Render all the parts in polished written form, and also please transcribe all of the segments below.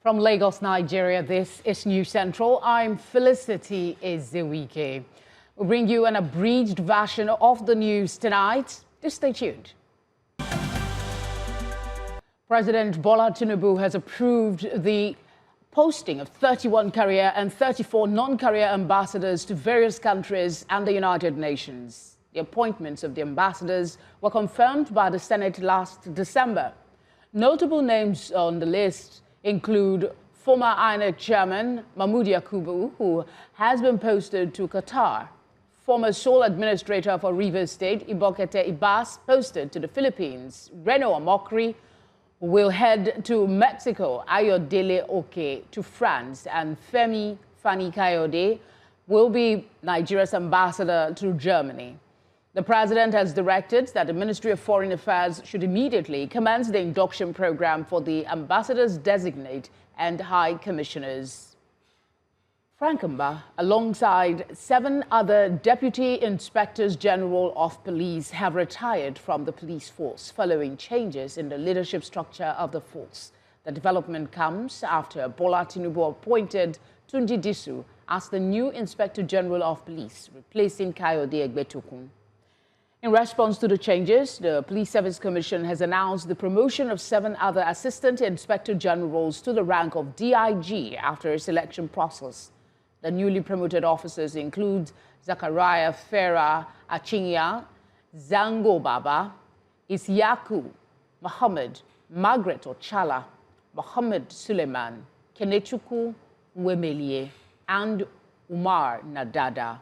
From Lagos, Nigeria, this is News Central. I'm Felicity Ezewike. We'll bring you an abridged version of the news tonight. Just stay tuned. President Bola Tinubu has approved the posting of 31 career and 34 non-career ambassadors to various countries and the United Nations. The appointments of the ambassadors were confirmed by the Senate last December. Notable names on the list include former INEC chairman Mahmoud Yakubu, who has been posted to Qatar, former sole administrator for Rivers State Ibokete Ibas posted to the Philippines, Reno Omokri will head to Mexico, Ayodele Oke to France, and Femi Fani-Kayode will be Nigeria's ambassador to Germany. The president has directed that the Ministry of Foreign Affairs should immediately commence the induction program for the ambassadors designate and high commissioners. Frankamba, alongside 7 other deputy inspectors general of police, have retired from the police force following changes in the leadership structure of the force. The development comes after Bola Tinubu appointed Tunji Disu as the new Inspector General of Police, replacing Kayode Egbetokun. In response to the changes, the Police Service Commission has announced the promotion of 7 other Assistant Inspector Generals to the rank of DIG after a selection process. The newly promoted officers include Zachariah Farah Achinya, Zango Baba, Isyaku Muhammad, Margaret Ochala, Muhammad Suleiman, Kenechukwu Wemelie, and Umar Nadada.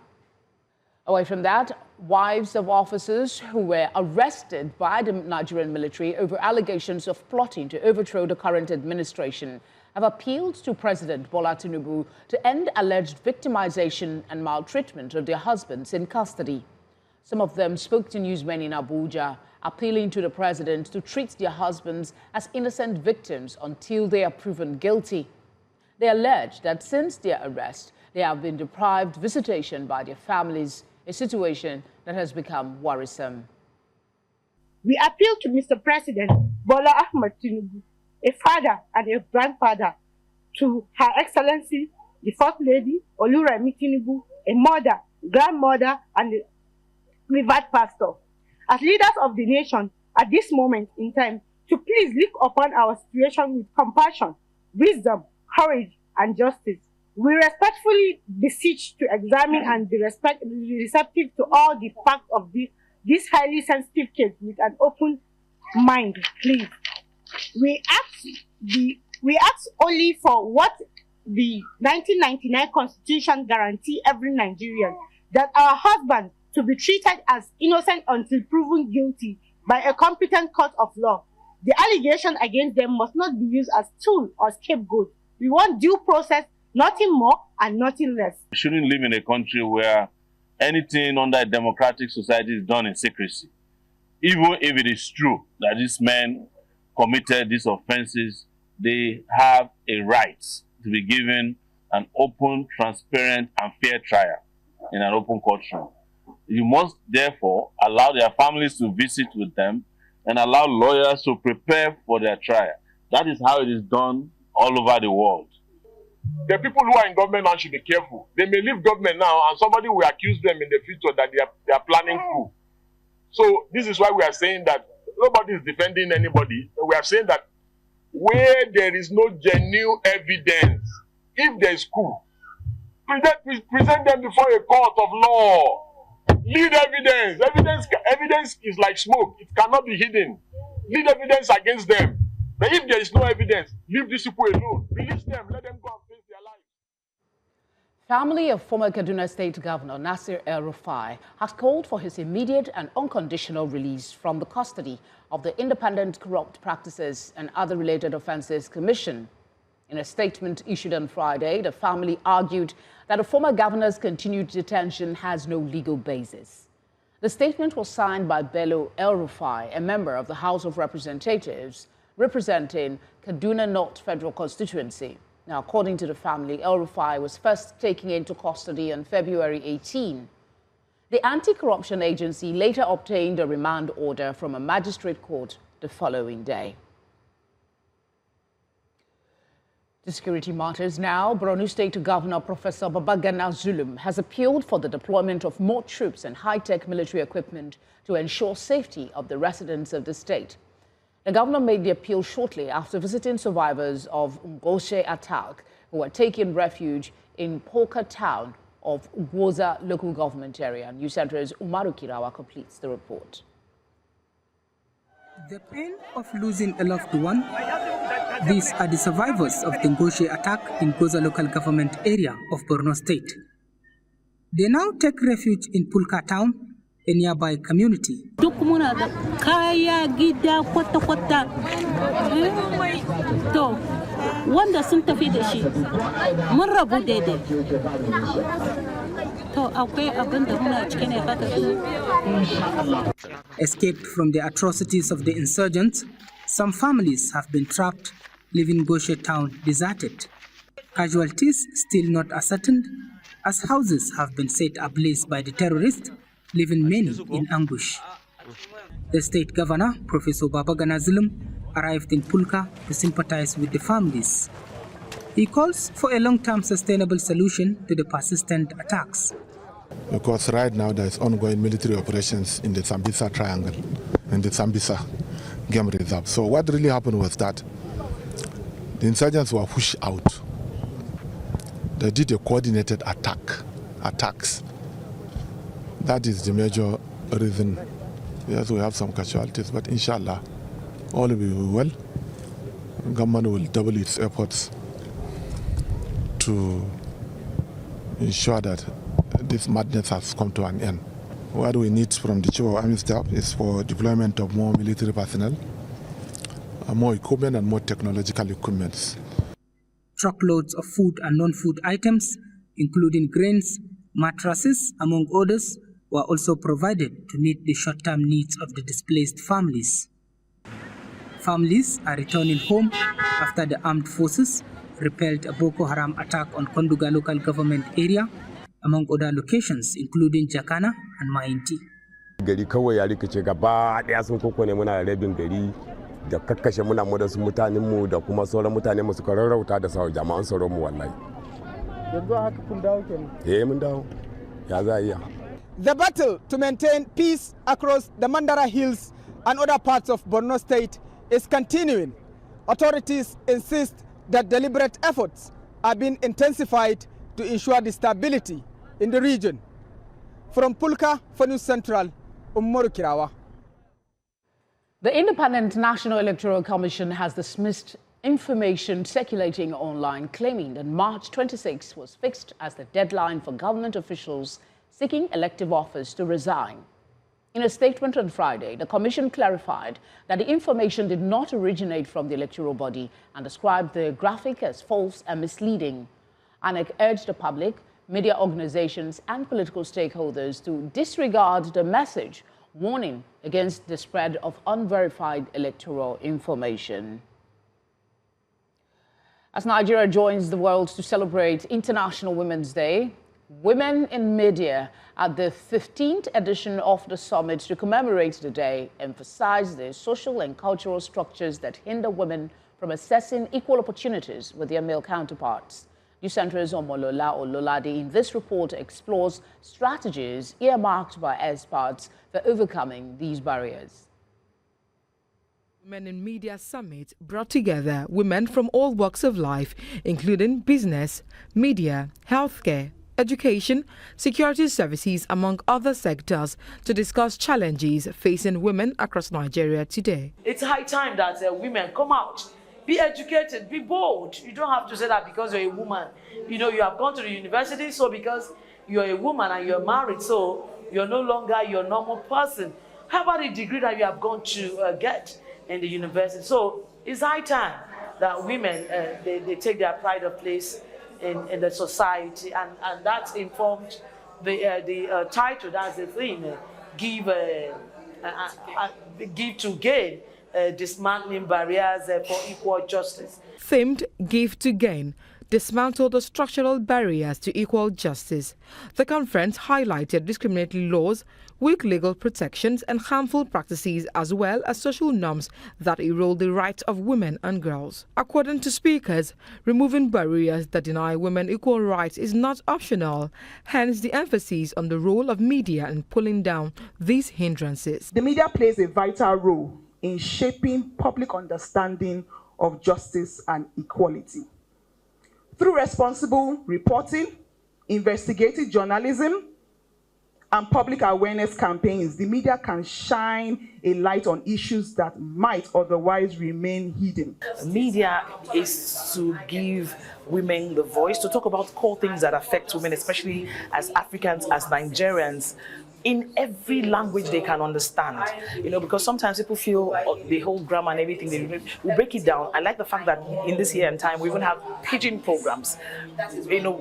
Away from that, wives of officers who were arrested by the Nigerian military over allegations of plotting to overthrow the current administration have appealed to President Bola Tinubu to end alleged victimization and maltreatment of their husbands in custody. Some of them spoke to newsmen in Abuja, appealing to the president to treat their husbands as innocent victims until they are proven guilty. They allege that since their arrest, they have been deprived visitation by their families, a situation that has become worrisome. We appeal to Mr. President Bola Ahmed Tinubu, a father and a grandfather, to Her Excellency, the First Lady, Oluremi Tinubu, a mother, grandmother, and a revered pastor, as leaders of the nation at this moment in time, to please look upon our situation with compassion, wisdom, courage, and justice. We respectfully beseech to examine and be receptive to all the facts of this highly sensitive case with an open mind, please. We ask only for what the 1999 Constitution guarantees every Nigerian, that our husbands to be treated as innocent until proven guilty by a competent court of law. The allegation against them must not be used as tool or scapegoat. We want due process, nothing more and nothing less. We shouldn't live in a country where anything under a democratic society is done in secrecy. Even if it is true that these men committed these offenses, they have a right to be given an open, transparent, and fair trial in an open courtroom. You must therefore allow their families to visit with them and allow lawyers to prepare for their trial. That is how it is done all over the world. The people who are in government now should be careful. They may leave government now and somebody will accuse them in the future that they are planning coup. So this is why we are saying that nobody is defending anybody. We are saying that where there is no genuine evidence, if there is coup, present them before a court of law. Lead evidence. Evidence is like smoke. It cannot be hidden. Lead evidence against them. But if there is no evidence, leave these people alone. Release them. Let them go and face their lives. Family of former Kaduna State Governor Nasir El-Rufai has called for his immediate and unconditional release from the custody of the Independent Corrupt Practices and Other Related Offences Commission. In a statement issued on Friday, the family argued that the former governor's continued detention has no legal basis. The statement was signed by Bello El-Rufai, a member of the House of Representatives, representing Kaduna North Federal Constituency. Now, according to the family, El-Rufai was first taken into custody on February 18. The anti-corruption agency later obtained a remand order from a magistrate court the following day. To security matters now, Borno State Governor Professor Babagana Zulum has appealed for the deployment of more troops and high-tech military equipment to ensure safety of the residents of the state. The governor made the appeal shortly after visiting survivors of Ngoshe attack who were taking refuge in Polka town of Ugwoza local government area. News Center's Umaru Kirawa completes the report. The pain of losing a loved one. These are the survivors of the Ngoshe attack in Ugwoza local government area of Borno State. They now take refuge in Polka town, a nearby community. Duk muna da kaya gida kwata-kwata. To, wanda sun tafi da shi, mun rabu daidai. To, akwai abin da muna cike ne haka. Escaped from the atrocities of the insurgents, some families have been trapped, leaving Ngoshe town deserted. Casualties still not ascertained, as houses have been set ablaze by the terrorists, leaving many in anguish. The state governor, Professor Babagana Zulum, arrived in Polka to sympathize with the families. He calls for a long-term sustainable solution to the persistent attacks. Because right now there is ongoing military operations in the Sambisa Triangle and the Sambisa Game Reserve. So what really happened was that the insurgents were pushed out. They did a coordinated attacks. That is the major reason. Yes, we have some casualties, but inshallah, all will be well. The government will double its efforts to ensure that this madness has come to an end. What we need from the Chief of Army Staff is for deployment of more military personnel, more equipment and more technological equipment. Truckloads of food and non-food items, including grains, mattresses, among others, were also provided to meet the short-term needs of the displaced families. Families are returning home after the armed forces repelled a Boko Haram attack on Konduga local government area, among other locations, including Jakana and Mainti. Gari kawai ya rikice gaba daya sun kokone muna rabin gari da kakkashe muna mu da su mutanen mu da kuma sauran mutanen mu suka rarrauta da sauran jama'an tsaron mu wallahi. Yanzu haka kun dawo kenan. Mun dawo. Ya za iya. The battle to maintain peace across the Mandara Hills and other parts of Borno State is continuing. Authorities insist that deliberate efforts are being intensified to ensure the stability in the region. From Polka for News Central, Umaru Kirawa. The Independent National Electoral Commission has dismissed information circulating online claiming that March 26 was fixed as the deadline for government officials seeking elective office to resign. In a statement on Friday, the Commission clarified that the information did not originate from the electoral body and described the graphic as false and misleading. INEC urged the public, media organizations and political stakeholders to disregard the message, warning against the spread of unverified electoral information. As Nigeria joins the world to celebrate International Women's Day, women in media at the 15th edition of the summit to commemorate the day emphasized the social and cultural structures that hinder women from accessing equal opportunities with their male counterparts. News Center's Omolola Ololade in this report explores strategies earmarked by experts for overcoming these barriers. Women in Media Summit brought together women from all walks of life, including business, media, healthcare, education, security services, among other sectors, to discuss challenges facing women across Nigeria today. It's high time that women come out, be educated, be bold. You don't have to say that because you're a woman. You know, you have gone to the university, so because you're a woman and you're married, so you're no longer your normal person. How about the degree that you have gone to get in the university? So it's high time that women, they take their pride of place in the society, and that informed the title, that's the thing, give to gain, dismantling barriers for equal justice. Themed Give to Gain, dismantle the structural barriers to equal justice. The conference highlighted discriminatory laws, weak legal protections and harmful practices, as well as social norms that erode the rights of women and girls. According to speakers, removing barriers that deny women equal rights is not optional, hence the emphasis on the role of media in pulling down these hindrances. The media plays a vital role in shaping public understanding of justice and equality. Through responsible reporting, investigative journalism, and public awareness campaigns, the media can shine a light on issues that might otherwise remain hidden. Media is to give women the voice, to talk about core things that affect women, especially as Africans, as Nigerians, in every language they can understand. Because sometimes people feel the whole grammar and everything, we break it down. I like the fact that in this year and time, we even have pidgin programs,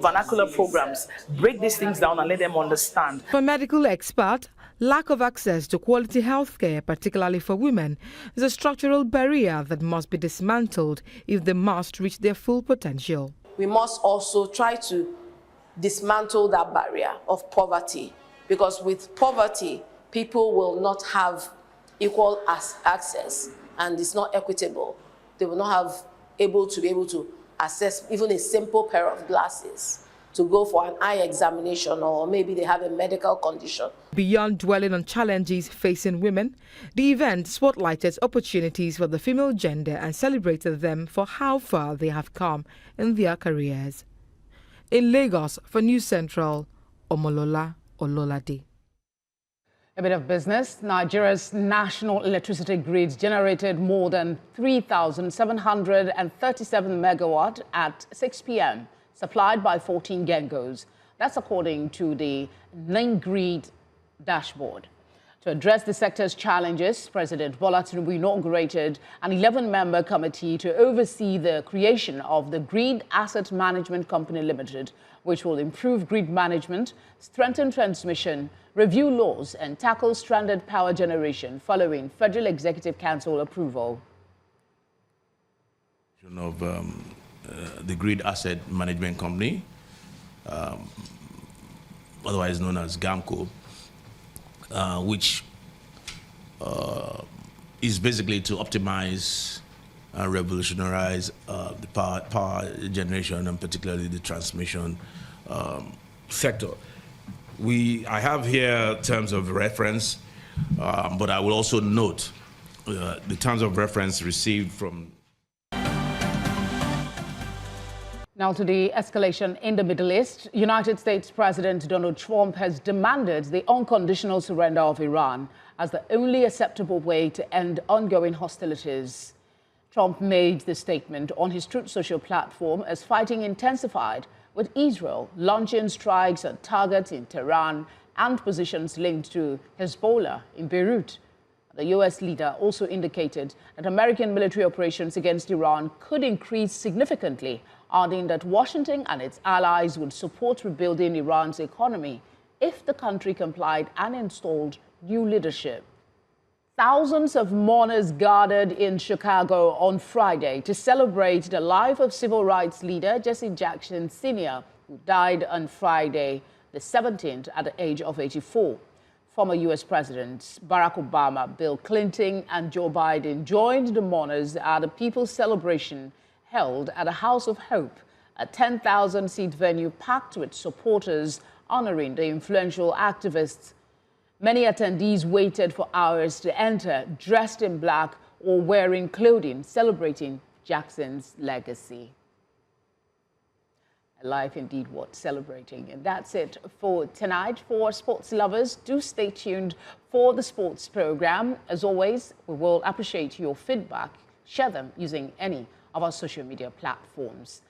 vernacular programs, break these things down and let them understand. For medical experts, lack of access to quality health care, particularly for women, is a structural barrier that must be dismantled if they must reach their full potential. We must also try to dismantle that barrier of poverty, because with poverty, people will not have equal access, and it's not equitable. They will not be able to access even a simple pair of glasses to go for an eye examination, or maybe they have a medical condition. Beyond dwelling on challenges facing women, the event spotlighted opportunities for the female gender and celebrated them for how far they have come in their careers. In Lagos, for News Central, Omolola Ololade. A bit of business. Nigeria's national electricity grid generated more than 3,737 megawatt at 6 p.m., supplied by 14 gengos. That's according to the Grid dashboard. To address the sector's challenges, President Bola Tinubu inaugurated an 11-member committee to oversee the creation of the Grid Asset Management Company Limited, which will improve grid management, strengthen transmission, review laws, and tackle stranded power generation following Federal Executive Council approval. Of the Grid Asset Management Company, otherwise known as GAMCO, which is basically to optimize and revolutionize the power generation, and particularly the transmission sector. I have here terms of reference, but I will also note the terms of reference received from. Now to the escalation in the Middle East. United States President Donald Trump has demanded the unconditional surrender of Iran as the only acceptable way to end ongoing hostilities. Trump made the statement on his Truth Social platform as fighting intensified, with Israel launching strikes at targets in Tehran and positions linked to Hezbollah in Beirut. The U.S. leader also indicated that American military operations against Iran could increase significantly, adding that Washington and its allies would support rebuilding Iran's economy if the country complied and installed new leadership. Thousands of mourners gathered in Chicago on Friday to celebrate the life of civil rights leader Jesse Jackson Sr., who died on Friday, the 17th, at the age of 84. Former U.S. Presidents Barack Obama, Bill Clinton, and Joe Biden joined the mourners at a people's celebration held at the House of Hope, a 10,000-seat venue packed with supporters honoring the influential activists. Many attendees waited for hours to enter, dressed in black or wearing clothing celebrating Jackson's legacy. A life indeed worth celebrating. And that's it for tonight. For sports lovers, do stay tuned for the sports program. As always, we will appreciate your feedback. Share them using any of our social media platforms.